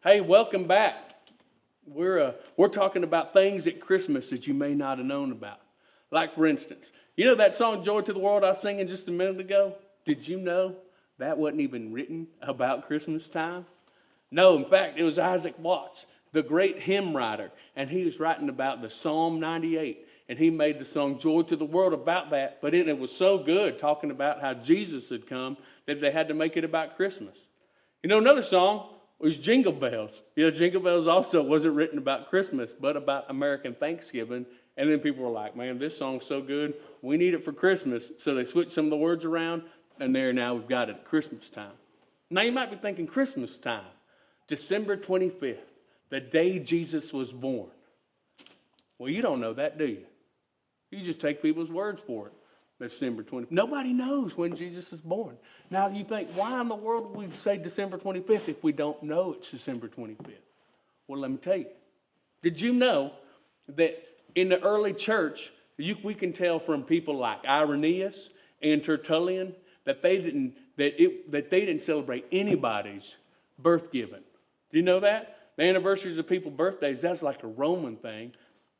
Hey, welcome back. We're talking about things at Christmas that you may not have known about. Like, for instance, you know that song "Joy to the World" I was singing just a minute ago? Did you know that wasn't even written about Christmas time? No, in fact, it was Isaac Watts, the great hymn writer, and he was writing about the Psalm 98, and he made the song "Joy to the World" about that, but it was so good, talking about how Jesus had come, that they had to make it about Christmas. You know, another song was Jingle Bells. You know, Jingle Bells also wasn't written about Christmas, but about American Thanksgiving. And then people were like, man, this song's so good, we need it for Christmas. So they switched some of the words around, and now we've got it at Christmas time. Now you might be thinking Christmas time, December 25th, the day Jesus was born. Well, you don't know that, do you? You just take people's words for it. December 25th. Nobody knows when Jesus is born. Now you think, why in the world would we say December 25th if we don't know it's December 25th? Well, let me tell you. Did you know that in the early church, we can tell from people like Irenaeus and Tertullian that they didn't celebrate anybody's birth giving. Do you know that? The anniversaries of people's birthdays, that's like a Roman thing.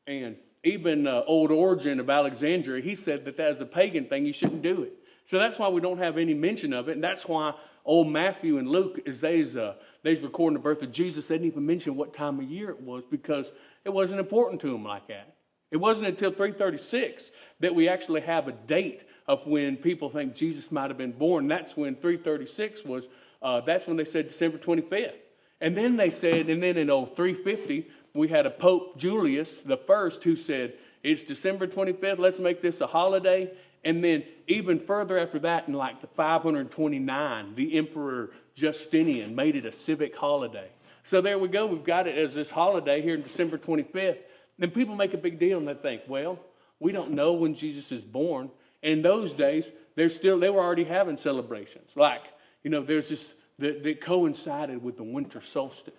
And even old Origen of Alexandria, he said that was a pagan thing. You shouldn't do it. So that's why we don't have any mention of it. And that's why old Matthew and Luke, as they's recording the birth of Jesus, they didn't even mention what time of year it was because it wasn't important to them like that. It wasn't until 336 that we actually have a date of when people think Jesus might have been born. That's when 336 was, that's when they said December 25th. And then they said, and then in 350, we had a Pope Julius the First who said, it's December 25th, let's make this a holiday. And then even further after that, in like the 529, the Emperor Justinian made it a civic holiday. So there we go, we've got it as this holiday here in December 25th. And people make a big deal and they think, well, we don't know when Jesus is born. And in those days, they were already having celebrations. Like, there's this, that coincided with the winter solstice.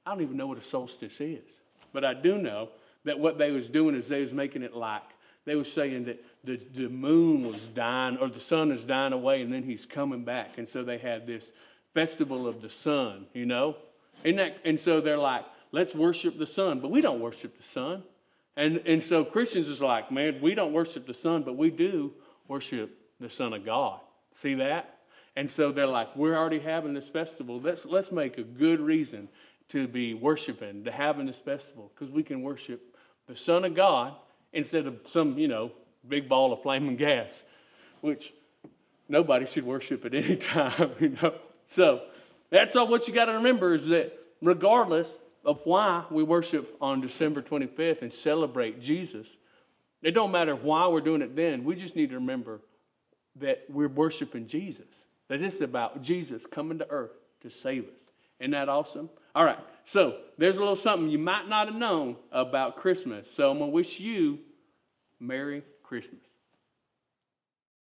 I don't even know what a solstice is. But I do know that what they was doing is they was making it like, they was saying that the moon was dying, or the sun is dying away, and then he's coming back. And so they had this festival of the sun, And so they're like, let's worship the sun. But we don't worship the sun. And so Christians is like, man, we don't worship the sun, but we do worship the Son of God. See that? And so they're like, we're already having this festival. Let's make a good reason to be worshiping, to having this festival, because we can worship the Son of God instead of some, big ball of flaming gas, which nobody should worship at any time, So that's all what you got to remember is that regardless of why we worship on December 25th and celebrate Jesus, it don't matter why we're doing it then. We just need to remember that we're worshiping Jesus, that it's about Jesus coming to earth to save us. Isn't that awesome? All right, so there's a little something you might not have known about Christmas. So I'm going to wish you Merry Christmas.